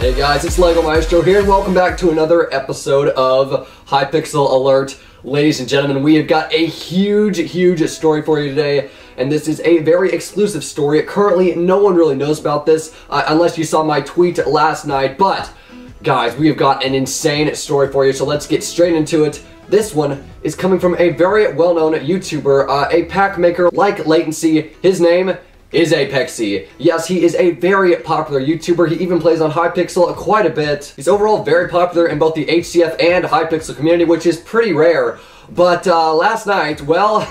Hey guys, it's Lego Maestro here, and welcome back to another episode of Hypixel Alert. Ladies and gentlemen, we have got a huge story for you today, and this is a very exclusive story. Currently, no one really knows about this, unless you saw my tweet last night, but guys, we have got an insane story for you, so let's get straight into it. This one is coming from a very well-known YouTuber, a pack maker like Latency. His name is Apexay. Yes, he is a very popular YouTuber. He even plays on Hypixel quite a bit. He's overall very popular in both the HCF and Hypixel community, which is pretty rare. But last night, well,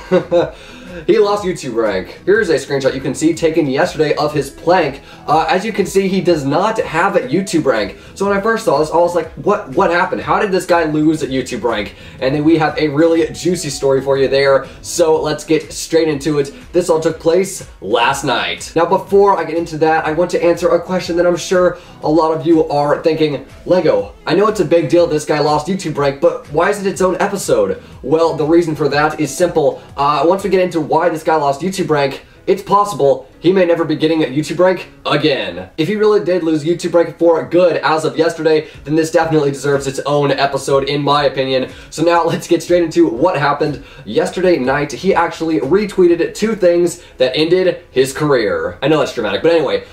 he lost YouTube rank. Here's a screenshot you can see taken yesterday of his plank. As you can see, he does not have a YouTube rank. So when I first saw this, I was like, what happened? How did this guy lose a YouTube rank? And then we have a really juicy story for you there. So let's get straight into it. This all took place last night. Now, before I get into that, I want to answer a question that I'm sure a lot of you are thinking. Lego, I know it's a big deal this guy lost YouTube rank, but why is it its own episode? Well, the reason for that is simple. Once we get into why this guy lost YouTube rank, it's possible he may never be getting a YouTube rank again. If he really did lose YouTube rank for good as of yesterday, then this definitely deserves its own episode in my opinion. So now let's get straight into what happened. Yesterday night, he actually retweeted two things that ended his career. I know that's dramatic, but anyway,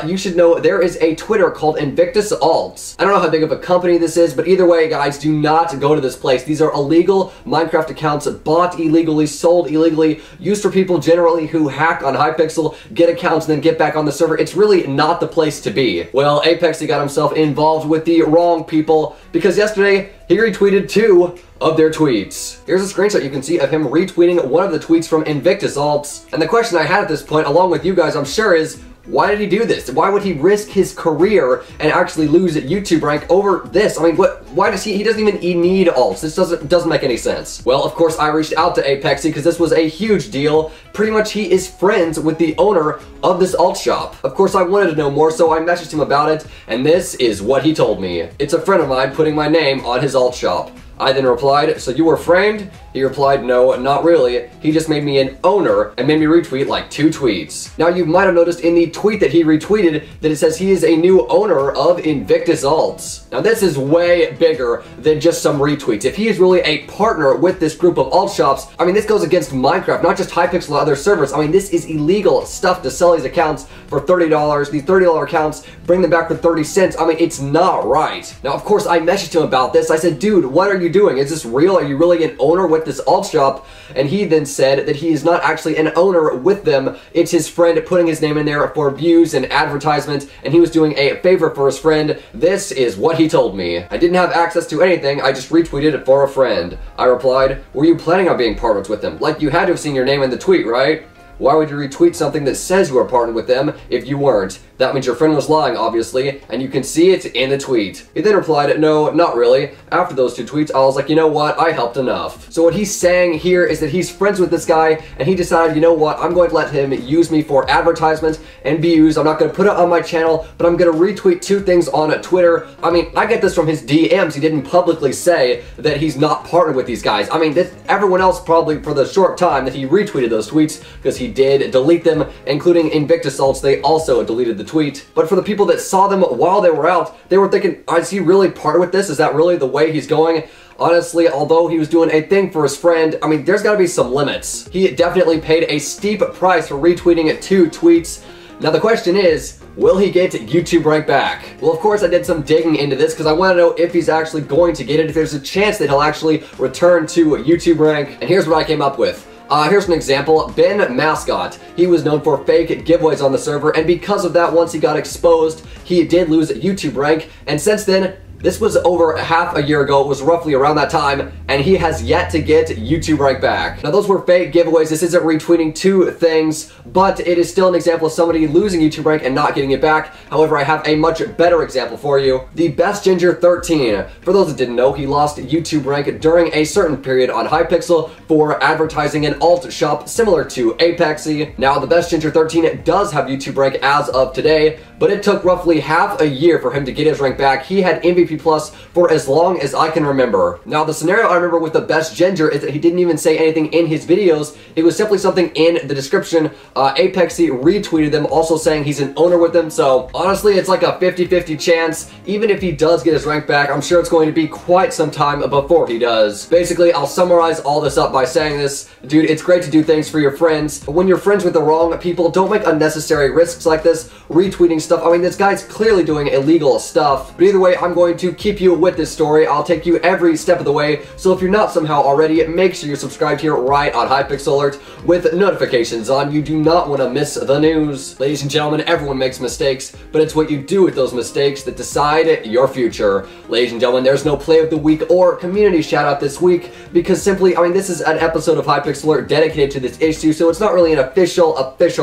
you should know there is a Twitter called Invictus Alts. I don't know how big of a company this is, but either way, guys, do not go to this place. These are illegal Minecraft accounts bought illegally, sold illegally, used for people generally who hack on Hypixel, get accounts, and then get back on the server. It's really not the place to be. Well, Apexay got himself involved with the wrong people because yesterday he retweeted two of their tweets. Here's a screenshot you can see of him retweeting one of the tweets from Invictus Alts. And the question I had at this point, along with you guys, I'm sure is, why did he do this? Why would he risk his career and actually lose YouTube rank over this? I mean, why does he doesn't even need alts. This doesn't make any sense. Well, of course, I reached out to Apexay because this was a huge deal. Pretty much he is friends with the owner of this alt shop. Of course, I wanted to know more, so I messaged him about it, and this is what he told me. It's a friend of mine putting my name on his alt shop. I then replied, so you were framed? He replied, no, not really. He just made me an owner and made me retweet like 2 tweets. Now, you might have noticed in the tweet that he retweeted that it says he is a new owner of Invictus Alts. Now, this is way bigger than just some retweets. If he is really a partner with this group of alt shops, I mean, this goes against Minecraft, not just Hypixel or other servers. I mean, this is illegal stuff to sell these accounts for $30. These $30 accounts, bring them back for 30 cents. I mean, it's not right. Now, of course, I messaged him about this. I said, dude, what are you doing? Is this real? Are you really an owner with this alt shop? And he then said that he is not actually an owner with them. It's his friend putting his name in there for views and advertisements, and he was doing a favor for his friend. This is what he told me. I didn't have access to anything. I just retweeted it for a friend. I replied, were you planning on being partners with him? Like, you had to have seen your name in the tweet, right? Why would you retweet something that says you are partnered with them if you weren't? That means your friend was lying, obviously, and you can see it in the tweet. He then replied, no, not really. After those 2 tweets, I was like, you know what, I helped enough. So what he's saying here is that he's friends with this guy, and he decided, you know what, I'm going to let him use me for advertisements and views. I'm not going to put it on my channel, but I'm going to retweet 2 things on Twitter. I mean, I get this from his DMs. He didn't publicly say that he's not partnered with these guys. I mean, everyone else probably, for the short time that he retweeted those tweets, because he did delete them, including Invictus Alts, they also deleted the tweet. But for the people that saw them while they were out, they were thinking, is he really partnered with this? Is that really the way he's going? Honestly, although he was doing a thing for his friend, I mean, there's gotta be some limits. He definitely paid a steep price for retweeting 2 tweets. Now the question is, will he get YouTube rank back? Well, of course I did some digging into this because I want to know if he's actually going to get it, if there's a chance that he'll actually return to YouTube rank. And here's what I came up with. Here's an example. Ben Mascot. He was known for fake giveaways on the server, and because of that, once he got exposed, he did lose YouTube rank, and since then, this was over half a year ago. It was roughly around that time, and he has yet to get YouTube rank back. Now, those were fake giveaways. This isn't retweeting 2 things, but it is still an example of somebody losing YouTube rank and not getting it back. However, I have a much better example for you. The Best Ginger 13. For those that didn't know, he lost YouTube rank during a certain period on Hypixel for advertising an alt shop similar to Apexay. Now, the Best Ginger 13 does have YouTube rank as of today, but it took roughly half a year for him to get his rank back. He had MVP PvP Plus for as long as I can remember. Now, the scenario I remember with the best Ginger is that he didn't even say anything in his videos. It was simply something in the description. Apexay retweeted them, also saying he's an owner with them, so honestly, it's like a 50-50 chance. Even if he does get his rank back, I'm sure it's going to be quite some time before he does. Basically, I'll summarize all this up by saying this. Dude, it's great to do things for your friends, but when you're friends with the wrong people, don't make unnecessary risks like this, retweeting stuff. I mean, this guy's clearly doing illegal stuff. But either way, I'm going to keep you with this story. I'll take you every step of the way, so if you're not somehow already, make sure you're subscribed here right on Hypixel Alert with notifications on. You do not want to miss the news. Ladies and gentlemen, everyone makes mistakes, but it's what you do with those mistakes that decide your future. Ladies and gentlemen, there's no play of the week or community shout out this week because simply, I mean, this is an episode of Hypixel Alert dedicated to this issue, so it's not really an official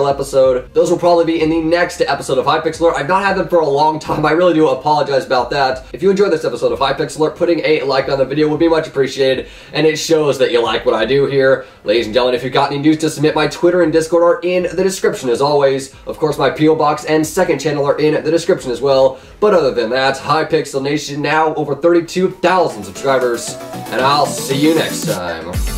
episode. Those will probably be in the next episode of Hypixel Alert. I've not had them for a long time. I really do apologize about that. If you enjoyed this episode of Hypixel Alert, putting a like on the video would be much appreciated, and it shows that you like what I do here. Ladies and gentlemen, if you've got any news to submit, my Twitter and Discord are in the description as always. Of course, my P.O. Box and second channel are in the description as well. But other than that, Hypixel Nation now over 32,000 subscribers, and I'll see you next time.